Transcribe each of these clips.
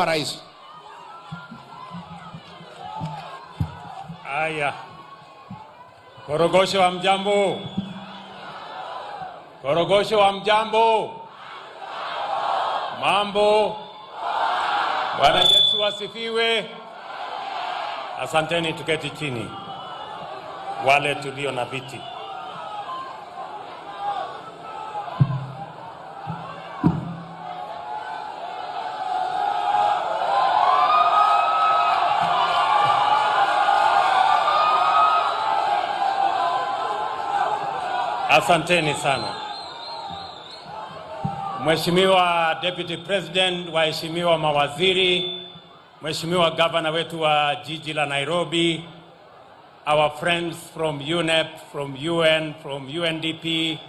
Rais. Aya. Korogocho wa mjambo. Korogocho wa mjambo. Mambo. Bwana Yesu asifiwe. Asanteni, tuketi chini. Wale tulio na viti. Asanteni sana. Mheshimiwa Deputy President, waheshimiwa mawaziri, Mheshimiwa Governor wetu wa jiji la Nairobi, our friends from UNEP, from UN, from UNDP,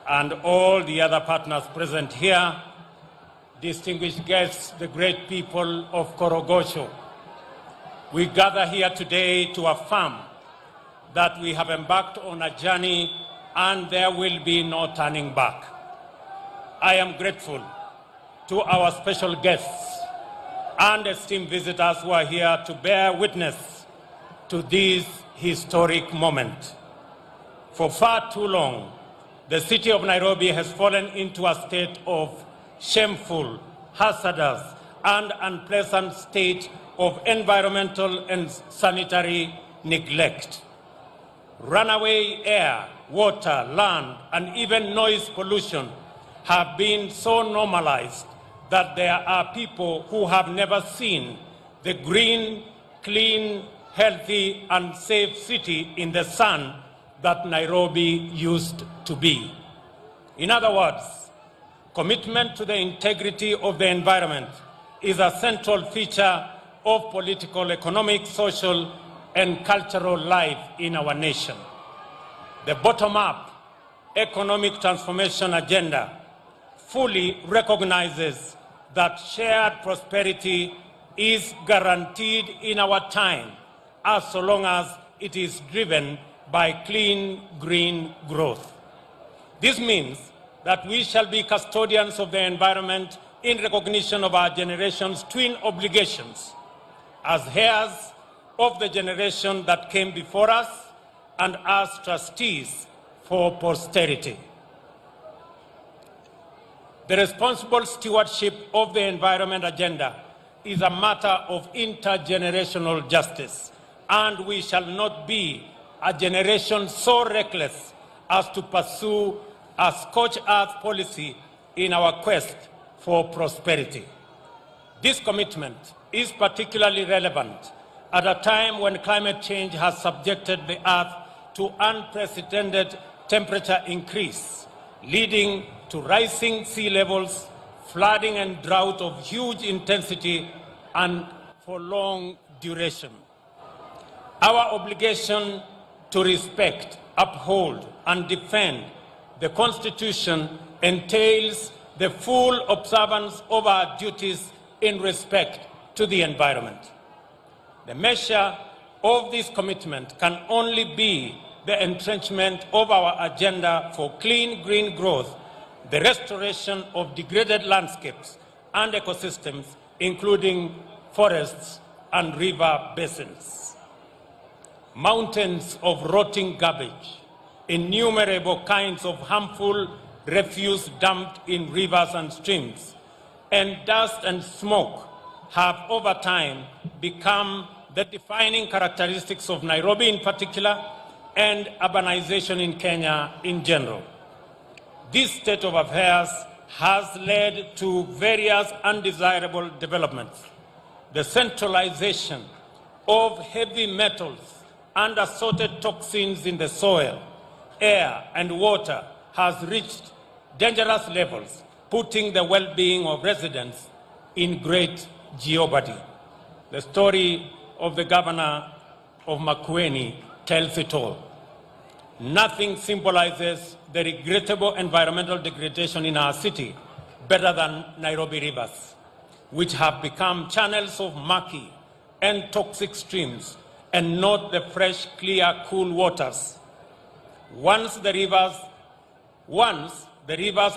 and all the other partners present here, distinguished guests, the great people of Korogocho. We gather here today to affirm that we have embarked on a journey and there will be no turning back. I am grateful to our special guests and esteemed visitors who are here to bear witness to this historic moment. For far too long, the city of Nairobi has fallen into a state of shameful, hazardous, and unpleasant state of environmental and sanitary neglect. Runaway air, water, land, and even noise pollution have been so normalized that there are people who have never seen the green, clean, healthy, and safe city in the sun that Nairobi used to be. In other words, commitment to the integrity of the environment is a central feature of political, economic, social, and cultural life in our nation. The bottom-up economic transformation agenda fully recognizes that shared prosperity is guaranteed in our time as so long as it is driven by clean, green growth. This means that we shall be custodians of the environment in recognition of our generation's twin obligations as heirs of the generation that came before us and as trustees for posterity. The responsible stewardship of the environment agenda is a matter of intergenerational justice, and we shall not be a generation so reckless as to pursue a scorched earth policy in our quest for prosperity. This commitment is particularly relevant at a time when climate change has subjected the earth to unprecedented temperature increase, leading to rising sea levels, flooding and drought of huge intensity and for long duration. Our obligation to respect, uphold, and defend the Constitution entails the full observance of our duties in respect to the environment. The measure of this commitment can only be the entrenchment of our agenda for clean green growth, the restoration of degraded landscapes and ecosystems, including forests and river basins. Mountains of rotting garbage, innumerable kinds of harmful refuse dumped in rivers and streams, and dust and smoke have over time become the defining characteristics of Nairobi in particular and urbanization in Kenya in general. This state of affairs has led to various undesirable developments. The centralization of heavy metals and assorted toxins in the soil, air, and water has reached dangerous levels, putting the well-being of residents in great jeopardy. The story of the governor of Makueni tells it all. Nothing symbolizes the regrettable environmental degradation in our city better than Nairobi rivers, which have become channels of murky and toxic streams and not the fresh, clear, cool waters. Once the rivers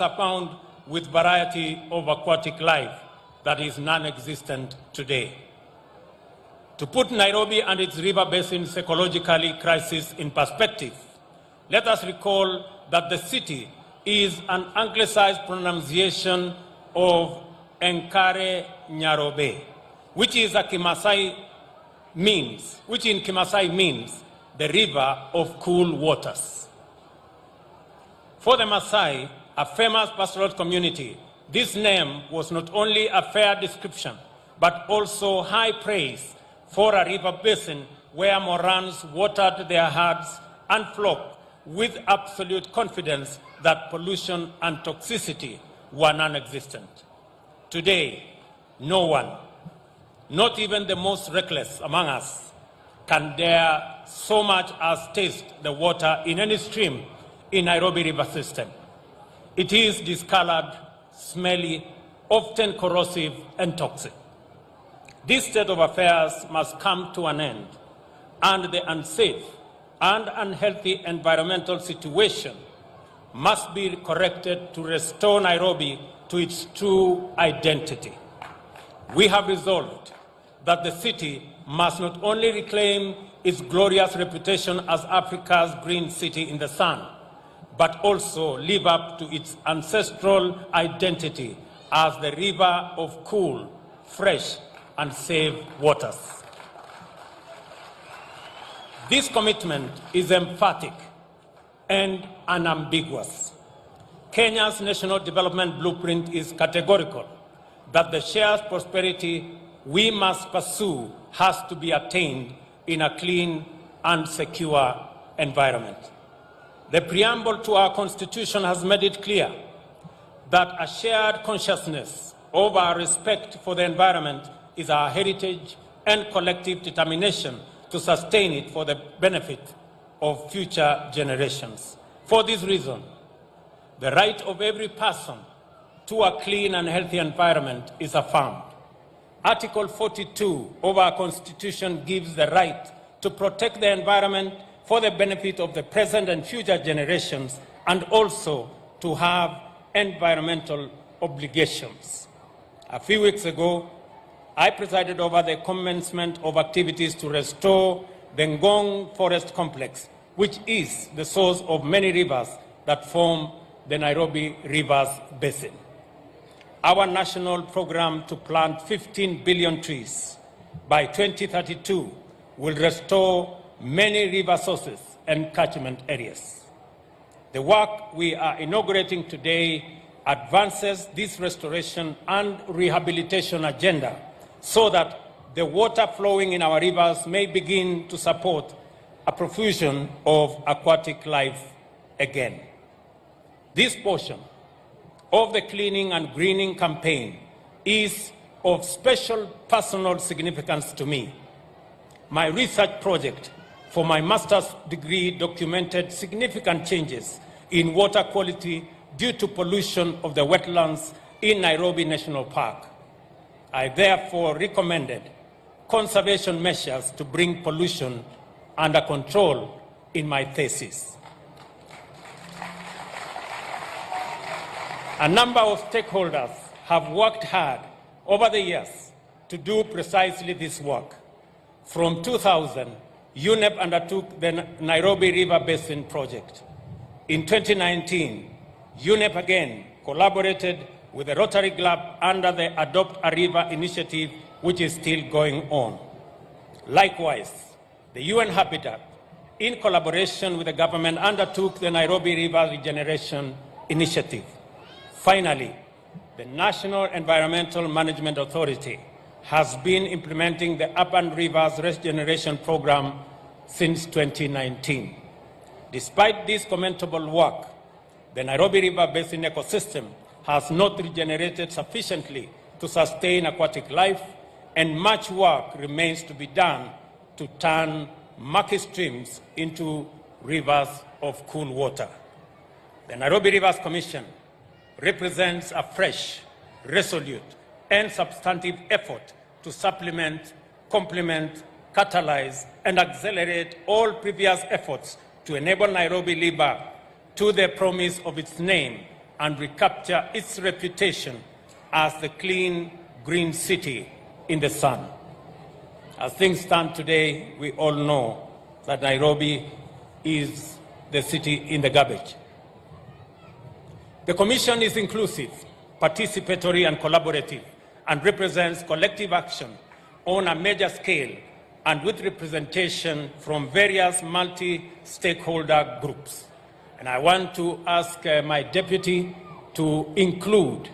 abound with variety of aquatic life, that is non-existent today. To put Nairobi and its river basin's ecologically crisis in perspective, let us recall that the city is an anglicized pronunciation of Enkare Nyarobe, which in Kimasai means the river of cool waters. For the Maasai, a famous pastoral community, this name was not only a fair description, but also high praise for a river basin where Morans watered their herds and flock with absolute confidence that pollution and toxicity were non-existent. Today, no one, not even the most reckless among us, can dare so much as taste the water in any stream in Nairobi river system. It is discolored, smelly, often corrosive and toxic. This state of affairs must come to an end, and the unsafe and unhealthy environmental situation must be corrected to restore Nairobi to its true identity. We have resolved that the city must not only reclaim its glorious reputation as Africa's green city in the sun, but also live up to its ancestral identity as the river of cool, fresh, and safe waters. This commitment is emphatic and unambiguous. Kenya's National Development Blueprint is categorical that the shared prosperity we must pursue has to be attained in a clean and secure environment. The preamble to our Constitution has made it clear that a shared consciousness of our respect for the environment is our heritage and collective determination to sustain it for the benefit of future generations. For this reason, the right of every person to a clean and healthy environment is affirmed. Article 42 of our Constitution gives the right to protect the environment for the benefit of the present and future generations, and also to have environmental obligations. A few weeks ago, I presided over the commencement of activities to restore the Ngong Forest Complex, which is the source of many rivers that form the Nairobi Rivers Basin. Our national program to plant 15 billion trees by 2032 will restore many river sources and catchment areas. The work we are inaugurating today advances this restoration and rehabilitation agenda so that the water flowing in our rivers may begin to support a profusion of aquatic life again. This portion of the cleaning and greening campaign is of special personal significance to me. My research project for my master's degree documented significant changes in water quality due to pollution of the wetlands in Nairobi National Park. I therefore recommended conservation measures to bring pollution under control in my thesis. A number of stakeholders have worked hard over the years to do precisely this work. From 2000, UNEP undertook the Nairobi River Basin Project. In 2019, UNEP again collaborated with the Rotary Club under the Adopt a River initiative, which is still going on. Likewise, the UN Habitat, in collaboration with the government, undertook the Nairobi River Regeneration Initiative. Finally, the National Environmental Management Authority has been implementing the Urban Rivers Regeneration Program since 2019. Despite this commendable work, the Nairobi River Basin ecosystem has not regenerated sufficiently to sustain aquatic life, and much work remains to be done to turn murky streams into rivers of cool water. The Nairobi Rivers Commission represents a fresh, resolute, and substantive effort to supplement, complement, catalyze, and accelerate all previous efforts to enable Nairobi live up to the promise of its name and recapture its reputation as the clean, green city in the sun. As things stand today, we all know that Nairobi is the city in the garbage. The Commission is inclusive, participatory and collaborative, and represents collective action on a major scale and with representation from various multi-stakeholder groups. And I want to ask my deputy to include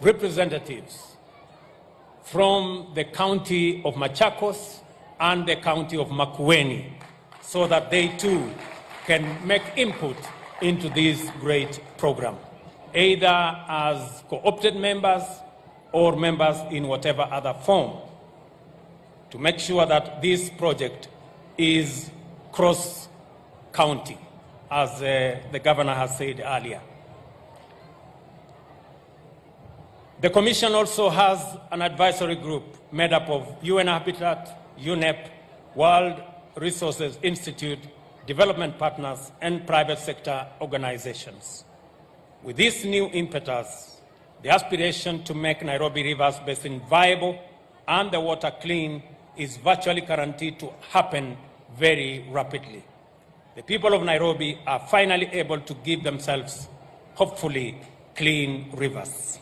representatives from the county of Machakos and the county of Makueni, so that they too can make input into this great program, either as co-opted members or members in whatever other form, to make sure that this project is cross-county, as the governor has said earlier. The Commission also has an advisory group made up of UN Habitat, UNEP, World Resources Institute, development partners, and private sector organizations. With this new impetus, the aspiration to make Nairobi Rivers Basin viable and the water clean is virtually guaranteed to happen very rapidly. The people of Nairobi are finally able to give themselves, hopefully, clean rivers.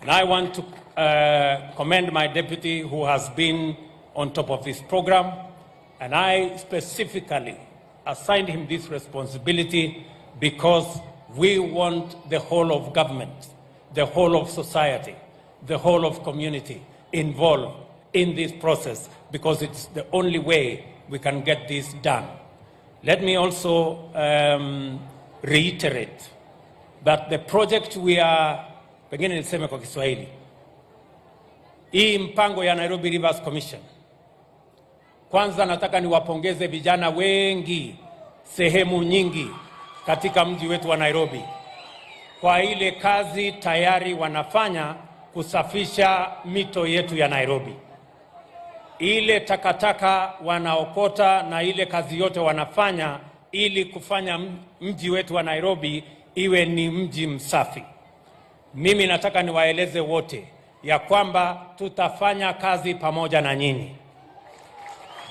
And I want to commend my deputy who has been on top of this program, and I specifically assigned him this responsibility because we want the whole of government, the whole of society, the whole of community involved in this process, because it's the only way we can get this done. Let me also reiterate that the project we are, pengine niseme kwa Kiswahili, hii mpango ya Nairobi Rivers Commission, kwanza nataka niwapongeze vijana wengi sehemu nyingi katika mji wetu wa Nairobi kwa ile kazi tayari wanafanya kusafisha mito yetu ya Nairobi. Ile takataka wanaokota na ile kazi yote wanafanya ili kufanya mji wetu wa Nairobi iwe ni mji msafi. Mimi nataka niwaeleze wote ya kwamba tutafanya kazi pamoja na nyinyi.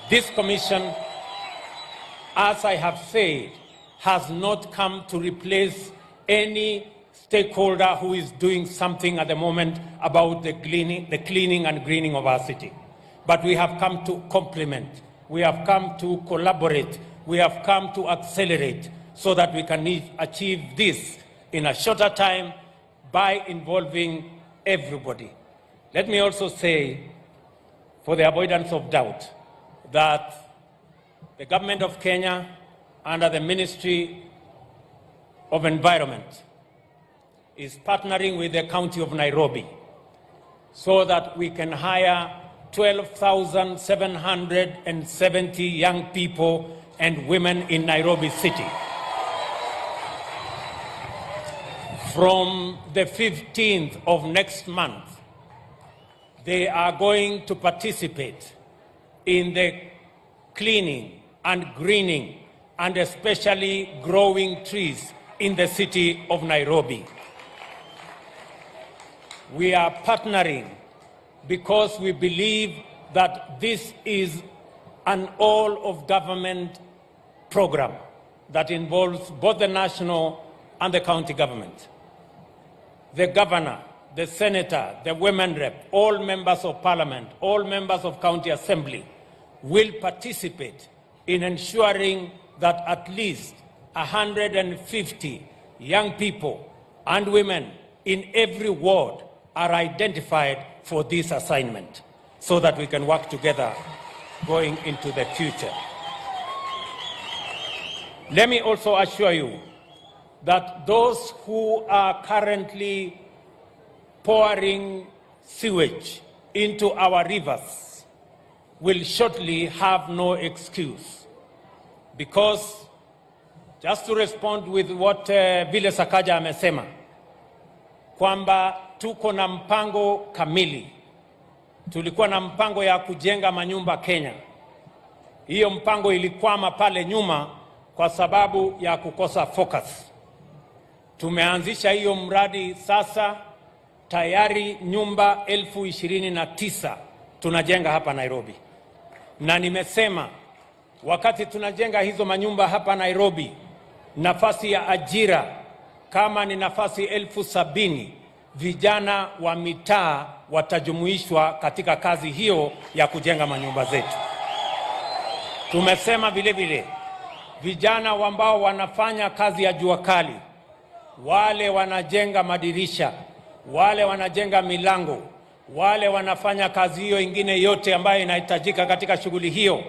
This commission, as I have said, has not come to replace any stakeholder who is doing something at the moment about the cleaning and greening of our city. But we have come to complement, we have come to collaborate, we have come to accelerate so that we can achieve this in a shorter time by involving everybody. Let me also say, for the avoidance of doubt, that the government of Kenya, under the Ministry of Environment, is partnering with the County of Nairobi so that we can hire 12,770 young people and women in Nairobi City. From the 15th of next month, they are going to participate in the cleaning and greening and especially growing trees in the city of Nairobi. We are partnering because we believe that this is an all-of-government program that involves both the national and the county government. The governor, the senator, the women rep, all members of parliament, all members of county assembly will participate in ensuring that at least 150 young people and women in every ward are identified for this assignment so that we can work together going into the future. Let me also assure you that those who are currently pouring sewage into our rivers will shortly have no excuse, because just to respond with what Vile Sakaja amesema kwamba tuko na mpango kamili. Tulikuwa na mpango ya kujenga manyumba Kenya. Hiyo mpango ilikwama pale nyuma kwa sababu ya kukosa focus. Tumeanzisha hiyo mradi sasa, tayari nyumba 29,000 tunajenga hapa Nairobi. Na nimesema wakati tunajenga hizo manyumba hapa Nairobi, nafasi ya ajira kama ni nafasi 70,000, vijana wa mitaa watajumuishwa katika kazi hiyo ya kujenga manyumba zetu. Tumesema vile vile vijana ambao wanafanya kazi ya jua kali, wale wanajenga madirisha, wale wanajenga milango, wale wanafanya kazi hiyo ingine yote ambayo inahitajika katika shughuli hiyo,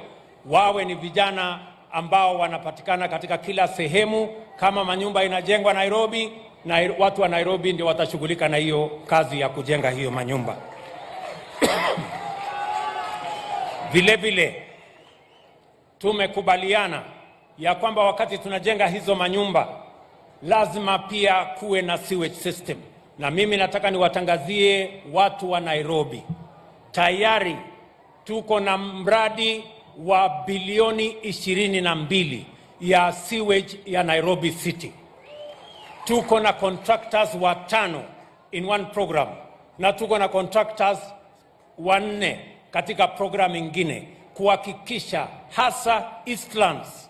wawe ni vijana ambao wanapatikana katika kila sehemu. Kama manyumba inajengwa Nairobi, na watu wa Nairobi ndio watashughulika na hiyo kazi ya kujenga hiyo manyumba. Vile vile tumekubaliana ya kwamba wakati tunajenga hizo manyumba lazima pia kuwe na sewage system. Na mimi nataka niwatangazie watu wa Nairobi, tayari tuko na mradi wa bilioni 22 ya sewage ya Nairobi City. Tuko na contractors 5 in one program, na tuko na contractors 4 katika program ingine kuhakikisha hasa Eastlands,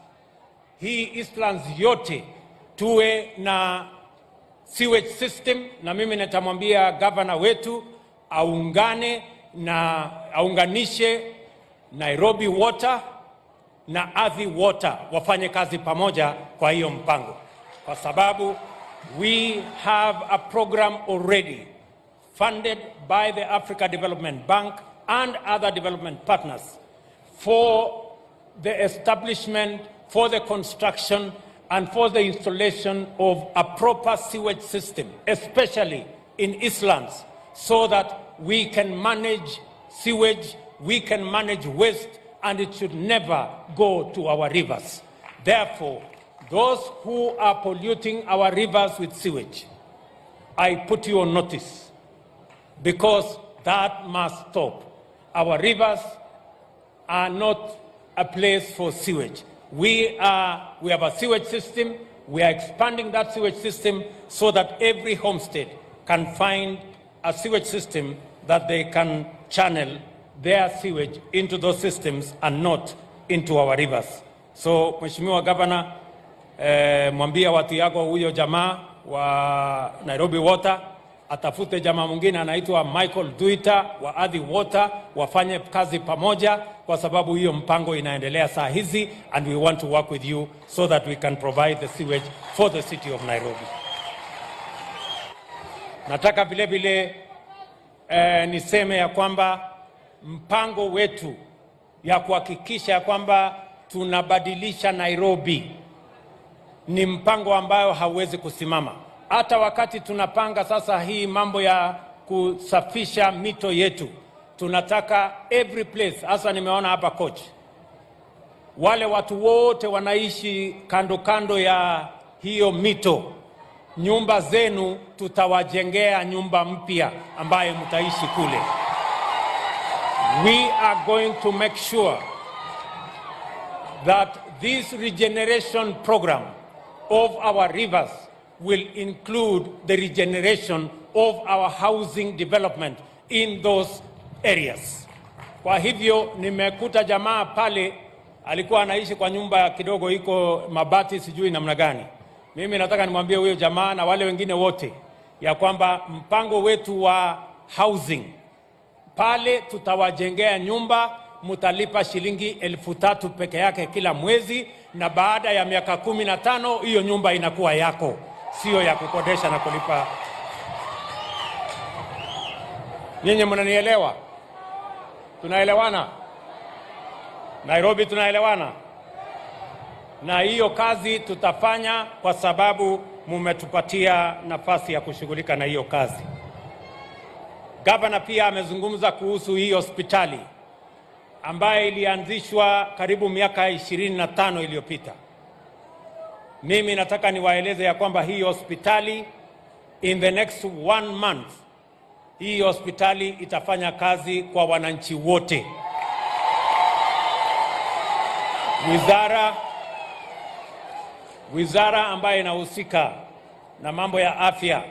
hii Eastlands yote tuwe na sewage system. Na mimi nitamwambia governor wetu aunganishe Nairobi Water na Athi Water wafanye kazi pamoja kwa hiyo mpango, kwa sababu we have a program already funded by the Africa Development Bank and other development partners for the establishment, for the construction and for the installation of a proper sewage system, especially in Eastlands, so that we can manage sewage, we can manage waste, and it should never go to our rivers. Therefore, those who are polluting our rivers with sewage, I put you on notice, because that must stop. Our rivers are not a place for sewage. We have a sewage system. We are expanding that sewage system so that every homestead can find a sewage system that they can channel their sewage into those systems and not into our rivers. So, Mheshimiwa Governor, mwambia watu yako huyo jamaa wa Nairobi Water atafute jamaa mwingine anaitwa Michael Duita wa Athi Water, wafanye kazi pamoja, kwa sababu hiyo mpango inaendelea saa hizi, and we want to work with you so that we can provide the sewage for the city of Nairobi. Nataka vile vile niseme ya kwamba mpango wetu ya kuhakikisha kwamba tunabadilisha Nairobi ni mpango ambayo hauwezi kusimama. Hata wakati tunapanga sasa hii mambo ya kusafisha mito yetu, tunataka every place, hasa nimeona hapa coach, wale watu wote wanaishi kando kando ya hiyo mito, nyumba zenu tutawajengea nyumba mpya ambayo mtaishi kule. We are going to make sure that this regeneration program of our rivers will include the regeneration of our housing development in those areas. Kwa hivyo nimekuta jamaa pale alikuwa anaishi kwa nyumba kidogo iko mabati sijui namna gani. Mimi nataka nimwambie huyo jamaa na wale wengine wote ya kwamba mpango wetu wa housing pale tutawajengea nyumba, mutalipa shilingi 3,000 peke yake kila mwezi, na baada ya miaka 15 hiyo nyumba inakuwa yako, sio ya kukodesha na kulipa. Nyinyi mnanielewa? Tunaelewana? Nairobi tunaelewana? Na hiyo kazi tutafanya kwa sababu mumetupatia nafasi ya kushughulika na hiyo kazi. Governor pia amezungumza kuhusu hii hospitali ambayo ilianzishwa karibu miaka 25 iliyopita. Mimi nataka niwaeleze ya kwamba hii hospitali in the next 1 month, hii hospitali itafanya kazi kwa wananchi wote. Wizara ambayo inahusika na mambo ya afya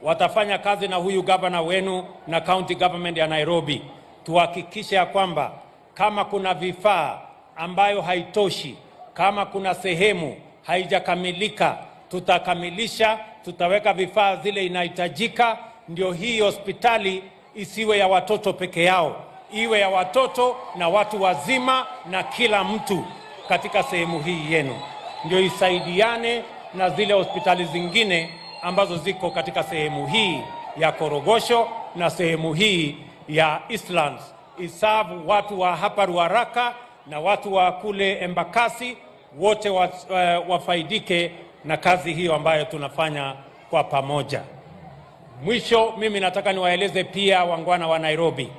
watafanya kazi na huyu gavana wenu na county government ya Nairobi, tuhakikishe ya kwamba kama kuna vifaa ambayo haitoshi, kama kuna sehemu haijakamilika, tutakamilisha, tutaweka vifaa zile inahitajika, ndio hii hospitali isiwe ya watoto peke yao, iwe ya watoto na watu wazima na kila mtu katika sehemu hii yenu, ndio isaidiane na zile hospitali zingine ambazo ziko katika sehemu hii ya Korogocho na sehemu hii ya Eastlands. Isabu watu wa hapa Ruaraka na watu wa kule Embakasi wote wafaidike na kazi hiyo ambayo tunafanya kwa pamoja. Mwisho, mimi nataka niwaeleze pia wangwana wa Nairobi.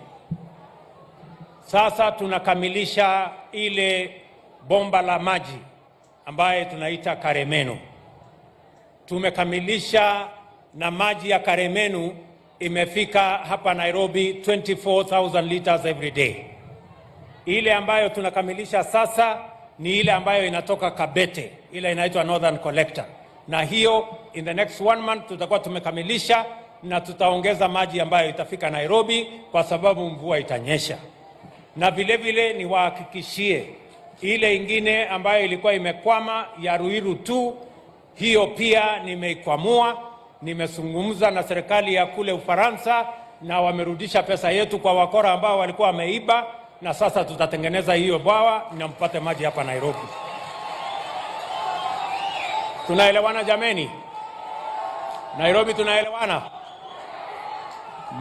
Sasa tunakamilisha ile bomba la maji ambaye tunaita Karemenu. Tumekamilisha na maji ya Karemenu imefika hapa Nairobi 24,000 liters every day. Ile ambayo tunakamilisha sasa ni ile ambayo inatoka Kabete, ile inaitwa Northern Collector. Na hiyo in the next 1 month tutakuwa tumekamilisha, na tutaongeza maji ambayo itafika Nairobi kwa sababu mvua itanyesha. Na vile vile niwahakikishie ile ingine ambayo ilikuwa imekwama ya Ruiru tu, hiyo pia nimeikwamua. Nimezungumza na serikali ya kule Ufaransa na wamerudisha pesa yetu kwa wakora ambao walikuwa wameiba, na sasa tutatengeneza hiyo bwawa na mpate maji hapa Nairobi. Tunaelewana jameni? Nairobi tunaelewana?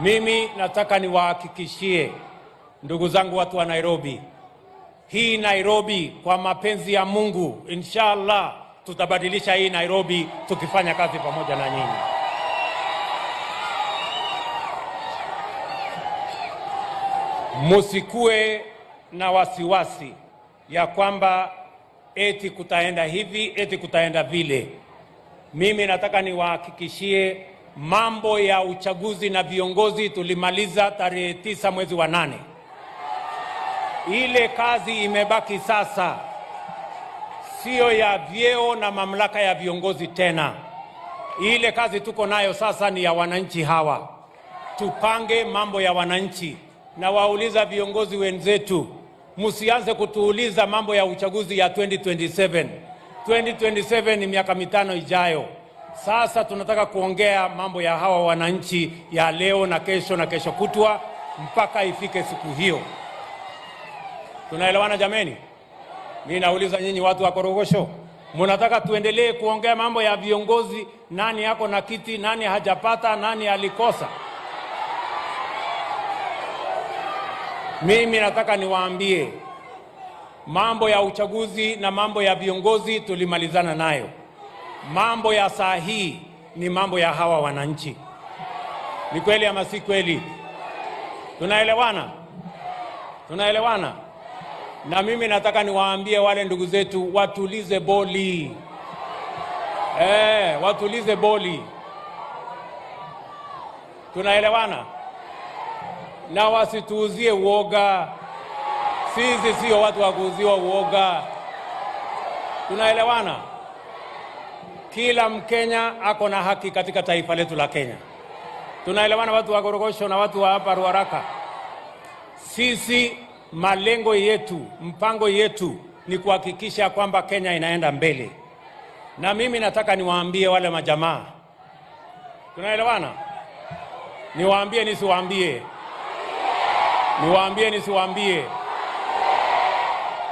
Mimi nataka niwahakikishie ndugu zangu watu wa Nairobi, hii Nairobi kwa mapenzi ya Mungu, inshallah tutabadilisha hii Nairobi tukifanya kazi pamoja na nyinyi. Musikue na wasiwasi ya kwamba eti kutaenda hivi, eti kutaenda vile. Mimi nataka niwahakikishie mambo ya uchaguzi na viongozi tulimaliza tarehe 9 mwezi wa 8. Ile kazi imebaki sasa sio ya vyeo na mamlaka ya viongozi tena. Ile kazi tuko nayo sasa ni ya wananchi hawa. Tupange mambo ya wananchi, na wauliza viongozi wenzetu, msianze kutuuliza mambo ya uchaguzi ya 2027. 2027 ni miaka 5 ijayo. Sasa tunataka kuongea mambo ya hawa wananchi ya leo na kesho kutwa mpaka ifike siku hiyo. Tunaelewana jameni? Mimi nauliza nyinyi watu wa Korogocho, mnataka tuendelee kuongea mambo ya viongozi, nani yako na kiti, nani hajapata, nani alikosa? Mimi nataka niwaambie mambo ya uchaguzi na mambo ya viongozi tulimalizana nayo. Mambo ya saa hii ni mambo ya hawa wananchi. Ni kweli ama si kweli? Tunaelewana? Tunaelewana? Na mimi nataka niwaambie wale ndugu zetu watulize boli. Watulize boli. Tunaelewana? Na wasituuzie uoga. Sisi sio watu wa kuuziwa uoga. Tunaelewana? Kila Mkenya ako na haki katika taifa letu la Kenya. Tunaelewana watu wa Korogocho na watu wa hapa Ruaraka? Sisi malengo yetu, mpango yetu ni kuhakikisha kwamba Kenya inaenda mbele. Na mimi nataka niwaambie wale majamaa. Tunaelewana? Niwaambie nisiwaambie? Niwaambie nisiwaambie?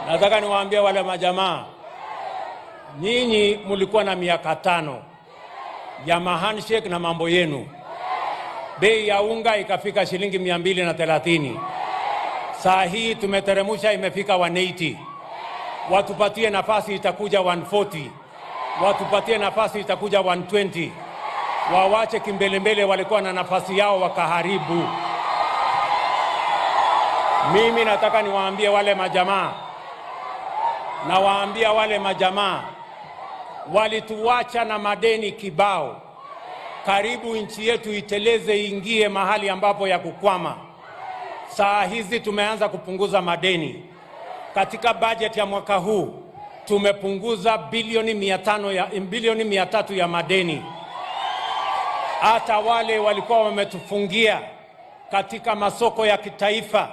Nataka niwaambie wale majamaa, nyinyi mulikuwa na miaka 5 ya handshake na mambo yenu. Bei ya unga ikafika shilingi 230. Saa hii tumeteremusha imefika 180. Watupatie nafasi itakuja 140. Watupatie nafasi itakuja 120. Wawache kimbelembele walikuwa na nafasi yao wakaharibu. Mimi nataka niwaambie wale majamaa, na waambia wale majamaa walituacha na madeni kibao. Karibu nchi yetu iteleze ingie mahali ambapo ya kukwama. Saa hizi tumeanza kupunguza madeni. Katika budget ya mwaka huu tumepunguza bilioni 300 ya madeni. Hata wale walikuwa wametufungia katika masoko ya kitaifa,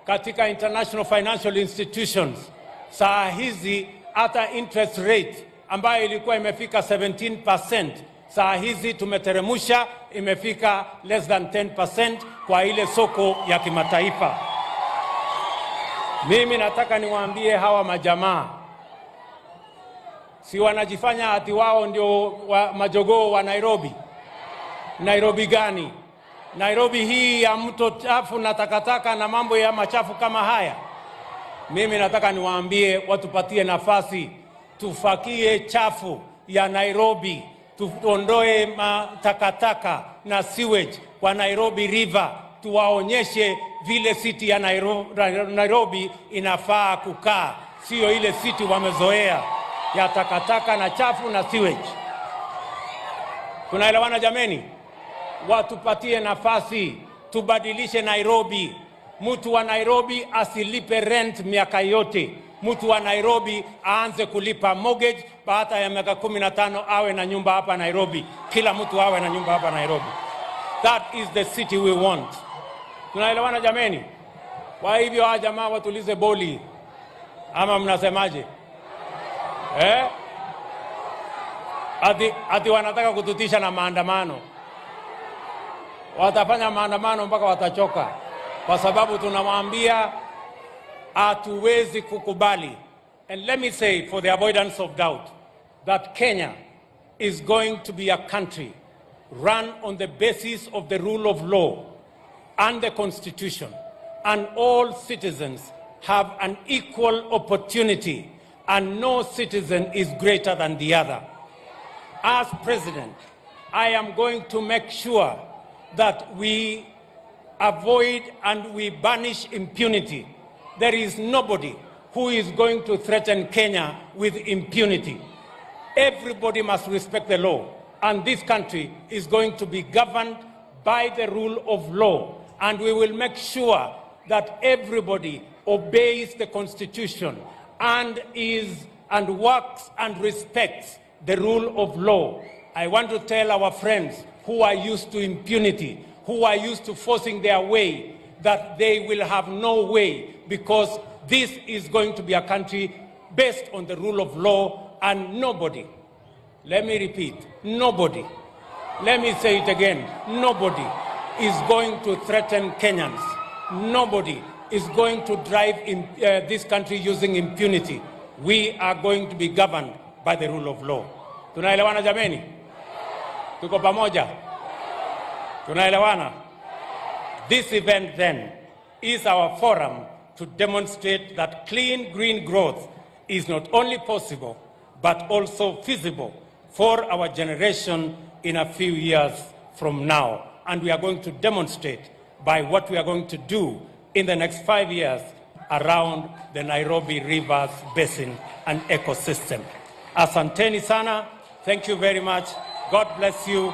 katika international financial institutions, saa hizi hata interest rate ambayo ilikuwa imefika 17%, saa hizi tumeteremusha, imefika less than 10% kwa ile soko ya kimataifa. Mimi nataka niwaambie hawa majamaa, si wanajifanya ati wao ndio majogoo wa Nairobi. Nairobi gani? Nairobi hii ya mto chafu na takataka na mambo ya machafu kama haya. Mimi nataka niwaambie watupatie nafasi, tufakie chafu ya Nairobi, tuondoe takataka na sewage kwa Nairobi River, tuwaonyeshe vile city ya Nairobi inafaa kukaa, sio ile city wamezoea ya takataka na chafu na sewage. Tunaelewana jameni? Watupatie nafasi, tubadilishe Nairobi. Mtu wa Nairobi asilipe rent miaka yote. Mtu wa Nairobi aanze kulipa mortgage baada ya miaka 15 awe na nyumba hapa Nairobi. Kila mtu awe na nyumba hapa Nairobi. That is the city we want. Tunaelewana jameni? Kwa hivyo hawa jamaa watulize boli. Ama mnasemaje? Ati wanataka kututisha na maandamano. Watafanya maandamano mpaka watachoka, kwa sababu tunawaambia hatuwezi kukubali. And let me say, for the avoidance of doubt, that Kenya is going to be a country run on the basis of the rule of law and the Constitution, and all citizens have an equal opportunity, and no citizen is greater than the other. As president, I am going to make sure that we avoid and we banish impunity. There is nobody who is going to threaten Kenya with impunity. Everybody must respect the law, and this country is going to be governed by the rule of law, and we will make sure that everybody obeys the Constitution and works and respects the rule of law. I want to tell our friends who are used to impunity, who are used to forcing their way, that they will have no way, because this is going to be a country based on the rule of law, and nobody, let me repeat, nobody, let me say it again, nobody is going to threaten Kenyans. Nobody is going to drive this country using impunity. We are going to be governed by the rule of law. Tunaelewana jameni? Tuko pamoja? Tunaelewana? This event then is our forum to demonstrate that clean green growth is not only possible but also feasible for our generation in a few years from now. And we are going to demonstrate by what we are going to do in the next 5 years around the Nairobi Rivers Basin and ecosystem. Asanteni sana. Thank you very much. God bless you.